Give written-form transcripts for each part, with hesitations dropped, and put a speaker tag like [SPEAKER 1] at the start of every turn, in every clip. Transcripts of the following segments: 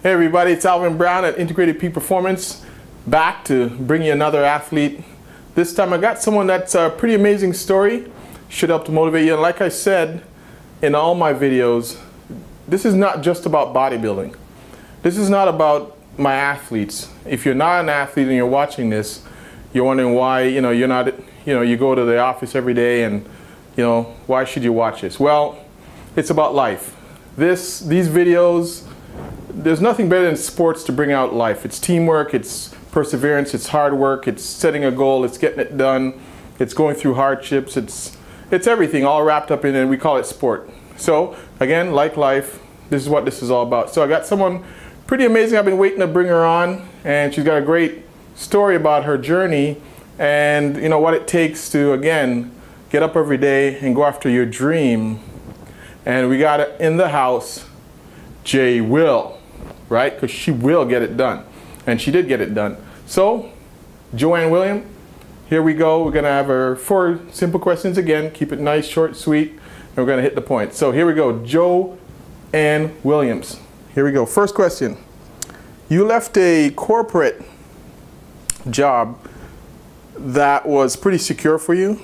[SPEAKER 1] Hey everybody, it's Alvin Brown at Integrated Peak Performance, back to bring you another athlete. This time I got someone that's a pretty amazing story, should help to motivate you. And like I said in all my videos, this is not just about bodybuilding. This is not about my athletes. If you're not an athlete and you're watching this, you're wondering why, you're not, you go to the office every day and, why should you watch this? Well, it's about life. These videos, there's nothing better than sports to bring out life. It's teamwork, it's perseverance, it's hard work, it's setting a goal, it's getting it done, it's going through hardships, it's everything all wrapped up in it, and we call it sport. So again, like life, this is what this is all about. So I got someone pretty amazing. I've been waiting to bring her on, and she's got a great story about her journey and what it takes to, again, get up every day and go after your dream. And we got it in the house, Jay will. Right? Because she will get it done. And she did get it done. So, Joanne Williams, here we go. We're going to have her 4 simple questions again. Keep it nice, short, sweet, and we're going to hit the point. So here we go. Joanne Williams. Here we go. First question. You left a corporate job that was pretty secure for you.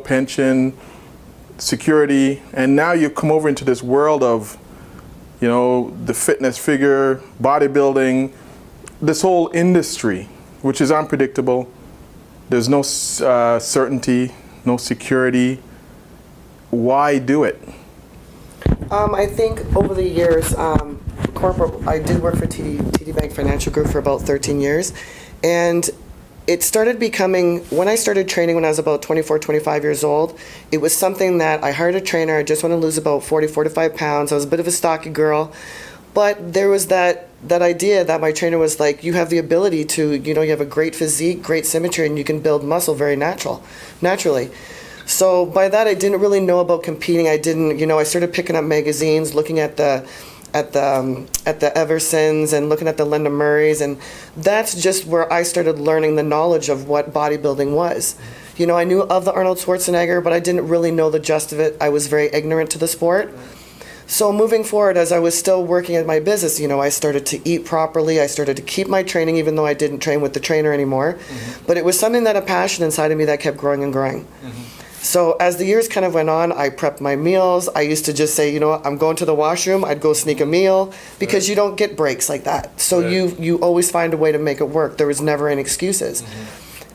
[SPEAKER 1] Pension, security, and now you come over into this world of the fitness figure, bodybuilding, this whole industry, which is unpredictable. There's no certainty, no security. Why do it?
[SPEAKER 2] I think over the years, I did work for TD Bank Financial Group for about 13 years. And it started becoming, when I started training when I was about 24, 25 years old, it was something that I hired a trainer. I just want to lose about 40, 45 pounds. I was a bit of a stocky girl. But there was that idea that my trainer was like, you have the ability to, you have a great physique, great symmetry, and you can build muscle very naturally. So by that, I didn't really know about competing. I didn't, I started picking up magazines, looking at the Eversons and looking at the Linda Murrays, and that's just where I started learning the knowledge of what bodybuilding was. I knew of the Arnold Schwarzenegger, but I didn't really know the gist of it. I was very ignorant to the sport. So moving forward, as I was still working at my business, I started to eat properly. I started to keep my training, even though I didn't train with the trainer anymore. But it was something that a passion inside of me that kept growing and growing. So as the years kind of went on, I prepped my meals. I used to just say, I'm going to the washroom. I'd go sneak a meal because you don't get breaks like that. So you always find a way to make it work. There was never any excuses.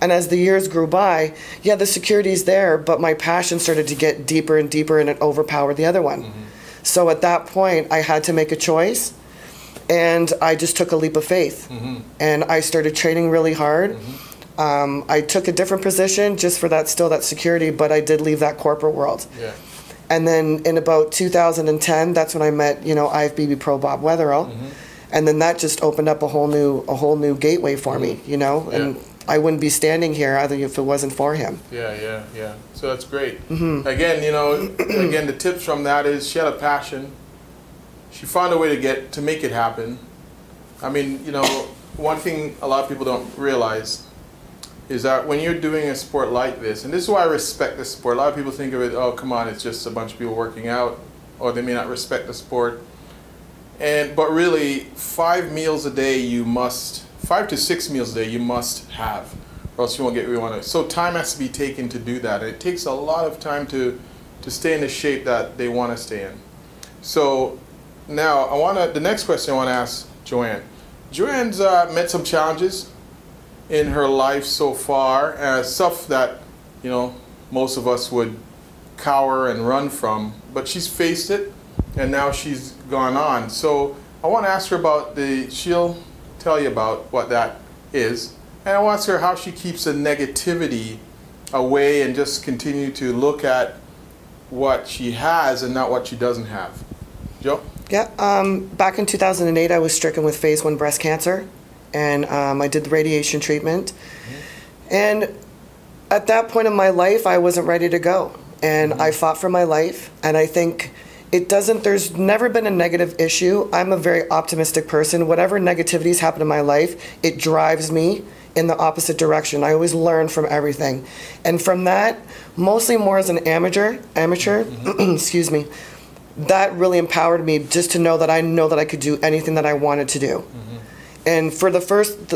[SPEAKER 2] And as the years grew by, yeah, the security's there, but my passion started to get deeper and deeper, and it overpowered the other one. So at that point, I had to make a choice, and I just took a leap of faith. And I started training really hard. I took a different position just for that security, but I did leave that corporate world. And then in about 2010, that's when I met, IFBB Pro Bob Weatherall. And then that just opened up a whole new gateway for me, and I wouldn't be standing here either if it wasn't for him.
[SPEAKER 1] Yeah. So that's great. Again, again, the tips from that is she had a passion. She found a way to make it happen. I mean, one thing a lot of people don't realize is that when you're doing a sport like this, and this is why I respect this sport. A lot of people think of it, oh, come on, it's just a bunch of people working out, or they may not respect the sport. But really, 5 meals a day 5 to 6 meals a day you must have, or else you won't get where you want to. So time has to be taken to do that. And it takes a lot of time to stay in the shape that they want to stay in. So now the next question I want to ask Joanne. Joanne's met some challenges in her life so far, stuff that most of us would cower and run from, but she's faced it and now she's gone on. So I want to ask her about she'll tell you about what that is, and I want to ask her how she keeps the negativity away and just continue to look at what she has and not what she doesn't have. Joe?
[SPEAKER 2] Yeah, back in 2008 I was stricken with phase 1 breast cancer. And I did the radiation treatment. And at that point in my life, I wasn't ready to go. And I fought for my life. And I think there's never been a negative issue. I'm a very optimistic person. Whatever negativities happen in my life, it drives me in the opposite direction. I always learn from everything. And from that, mostly more as an amateur, excuse me, that really empowered me just to know that I could do anything that I wanted to do. And for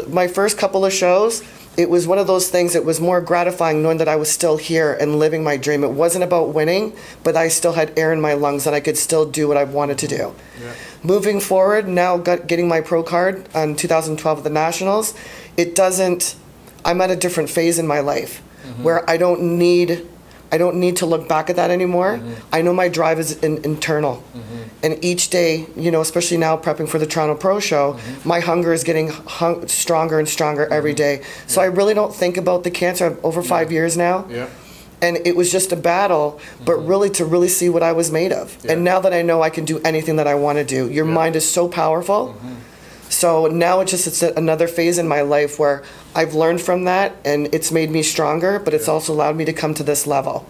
[SPEAKER 2] my first couple of shows, it was one of those things that was more gratifying knowing that I was still here and living my dream. It wasn't about winning, but I still had air in my lungs and I could still do what I wanted to do. Yeah. Moving forward, now getting my pro card in 2012 at the Nationals, I'm at a different phase in my life where I don't need to look back at that anymore. I know my drive is internal. And each day, especially now prepping for the Toronto Pro Show, my hunger is getting stronger and stronger every day. So I really don't think about the cancer. I'm over 5 years now. Yeah. And it was just a battle, but really to see what I was made of. Yeah. And now that I know I can do anything that I want to do, your mind is so powerful. So now it's another phase in my life where I've learned from that and it's made me stronger, but it's also allowed me to come to this level.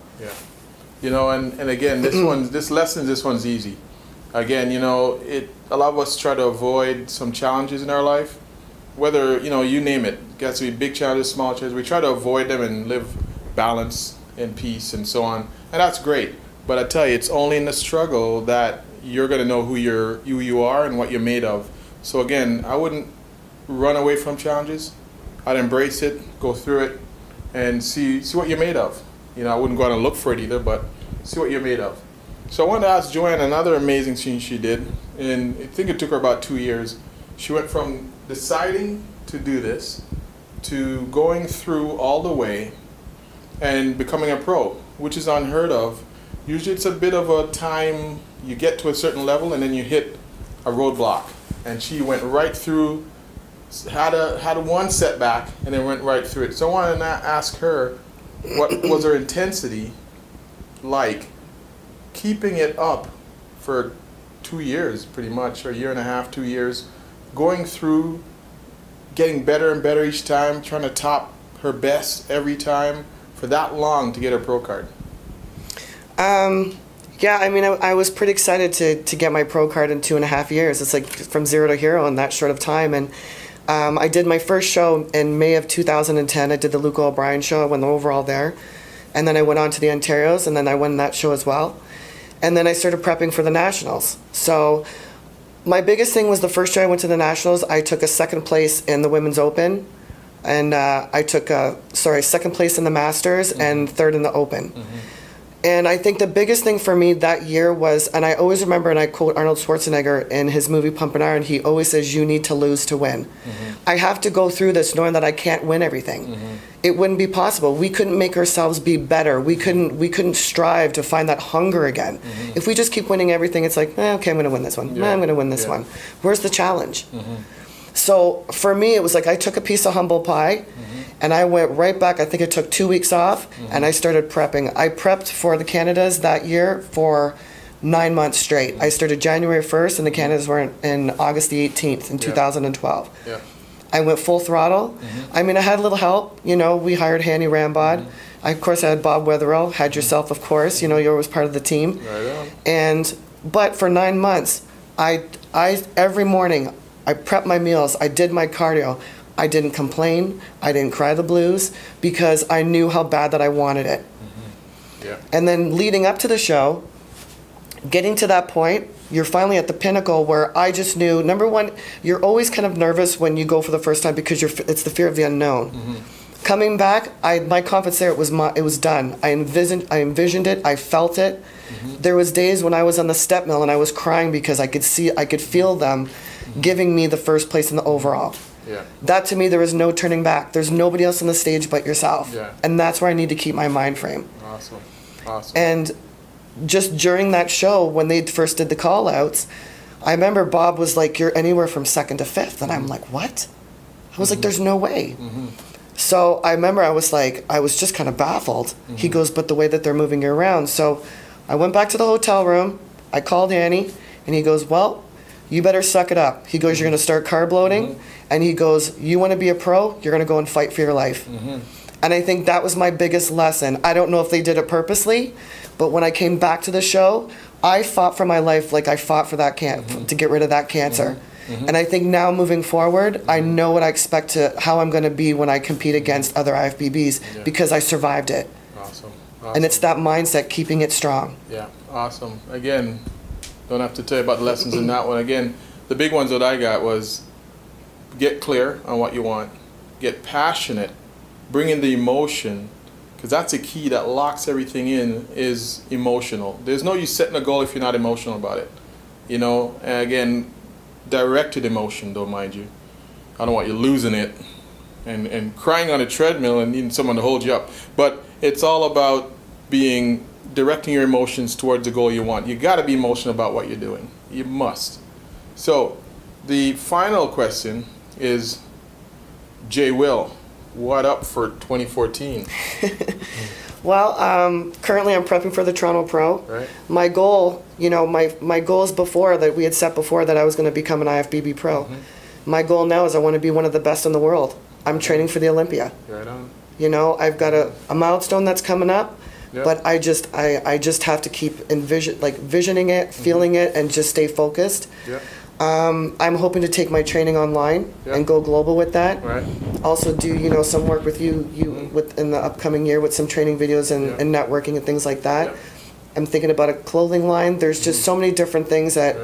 [SPEAKER 1] Yeah. And again, this one's easy. Again, a lot of us try to avoid some challenges in our life, whether, you name it. It has to be big challenges, small challenges. We try to avoid them and live balance and peace and so on. And that's great. But I tell you, it's only in the struggle that you're going to know who you are and what you're made of. So again, I wouldn't run away from challenges. I'd embrace it, go through it, and see what you're made of. I wouldn't go out and look for it either, but see what you're made of. So I wanted to ask Joanne another amazing thing she did, and I think it took her about 2 years. She went from deciding to do this to going through all the way and becoming a pro, which is unheard of. Usually it's a bit of a time, you get to a certain level and then you hit a roadblock. And she went right through, had one setback and then went right through it. So I wanted to ask her, what was her intensity like keeping it up for 2 years pretty much, or a year and a half, 2 years, going through, getting better and better each time, trying to top her best every time for that long to get her pro card?
[SPEAKER 2] Yeah, I was pretty excited to get my pro card in 2.5 years. It's like from zero to hero in that short of time. And I did my first show in May of 2010. I did the Luke O'Brien show. I won the overall there. And then I went on to the Ontarios, and then I won that show as well. And then I started prepping for the Nationals. So my biggest thing was the first year I went to the Nationals, I took a second place in the Women's Open. And I took second place in the Masters and third in the Open. And I think the biggest thing for me that year was, and I always remember, and I quote Arnold Schwarzenegger in his movie Pumpin' Iron, he always says, you need to lose to win. I have to go through this knowing that I can't win everything. It wouldn't be possible. We couldn't make ourselves be better. We couldn't strive to find that hunger again. If we just keep winning everything, it's like, okay, I'm going to win this one. I'm going to win this one. Where's the challenge? So for me, it was like I took a piece of humble pie and I went right back. I think I took 2 weeks off and I started prepping. I prepped for the Canadas that year for 9 months straight. I started January 1st and the Canadas were in August the 18th in 2012. I went full throttle. I had a little help. We hired Hanny Rambod. Of course, I had Bob Wetherill, had yourself, of course. You're always part of the team. But for 9 months, I every morning, I prepped my meals, I did my cardio. I didn't complain, I didn't cry the blues, because I knew how bad that I wanted it. And then leading up to the show, getting to that point, you're finally at the pinnacle where I just knew, number one, you're always kind of nervous when you go for the first time because it's the fear of the unknown. Coming back, my confidence there, it was done. I envisioned it, I felt it. There was days when I was on the step mill and I was crying because I could feel them giving me the first place in the overall. That to me, there was no turning back. There's nobody else on the stage but yourself. And that's where I need to keep my mind frame. Awesome. And just during that show, when they first did the call outs, I remember Bob was like, you're anywhere from second to fifth. And I'm like, what? I was like, there's no way. So I remember I was just kind of baffled. He goes, but the way that they're moving you around. So I went back to the hotel room. I called Annie, and he goes, well, you better suck it up. He goes, you're going to start carb loading. And he goes, you want to be a pro? You're going to go and fight for your life. And I think that was my biggest lesson. I don't know if they did it purposely, but when I came back to the show, I fought for my life like I fought for that to get rid of that cancer. And I think now moving forward, I know what I expect how I'm going to be when I compete against other IFBBs because I survived it.
[SPEAKER 1] Awesome.
[SPEAKER 2] And it's that mindset, keeping it strong.
[SPEAKER 1] Awesome. Again, Don't have to tell you about the lessons in that one. Again, the big ones that I got was get clear on what you want, get passionate, bring in the emotion, because that's a key that locks everything in, is emotional. There's no use setting a goal if you're not emotional about it. You know, and again, directed emotion though, mind you. I don't want you losing it and crying on a treadmill and needing someone to hold you up. But it's all about directing your emotions towards the goal you want. You got to be emotional about what you're doing. You must. So the final question is, Jay Will, what up for 2014?
[SPEAKER 2] Well, currently I'm prepping for the Toronto Pro.
[SPEAKER 1] Right.
[SPEAKER 2] My goal, you know, my goals before that we had set before that I was going to become an IFBB Pro. My goal now is I want to be one of the best in the world. I'm training for the Olympia.
[SPEAKER 1] Right on.
[SPEAKER 2] You know, I've got a milestone that's coming up,
[SPEAKER 1] Yep.
[SPEAKER 2] but I just have to keep visioning it, feeling it, and just stay focused.
[SPEAKER 1] Yep.
[SPEAKER 2] I'm hoping to take my training online and go global with that.
[SPEAKER 1] Right.
[SPEAKER 2] Also do, you know, some work with you in the upcoming year with some training videos and networking and things like that.
[SPEAKER 1] Yep.
[SPEAKER 2] I'm thinking about a clothing line. There's just so many different things that,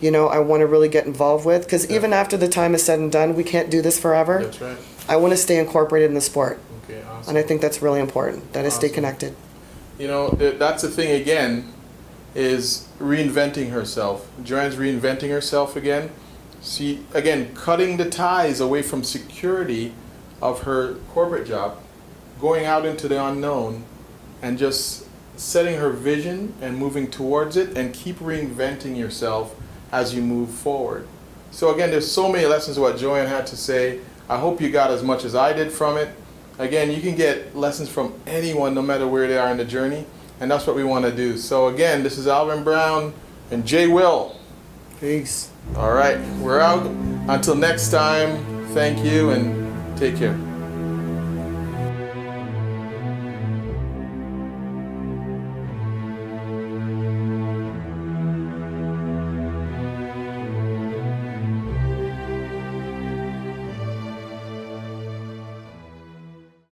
[SPEAKER 2] you know, I want to really get involved with, because even after the time is said and done, we can't do this forever.
[SPEAKER 1] That's right.
[SPEAKER 2] I want to stay incorporated in the sport.
[SPEAKER 1] Okay, awesome.
[SPEAKER 2] And I think that's really important, that I stay connected.
[SPEAKER 1] You know, that's the thing again, is reinventing herself. Joanne's reinventing herself again. See, again, cutting the ties away from security of her corporate job, going out into the unknown, and just setting her vision and moving towards it, and keep reinventing yourself as you move forward. So again, there's so many lessons of what Joanne had to say. I hope you got as much as I did from it. Again, you can get lessons from anyone, no matter where they are in the journey, and that's what we want to do. So again, this is Alvin Brown and Jay Will.
[SPEAKER 2] Peace.
[SPEAKER 1] All right, we're out. Until next time, thank you and take care.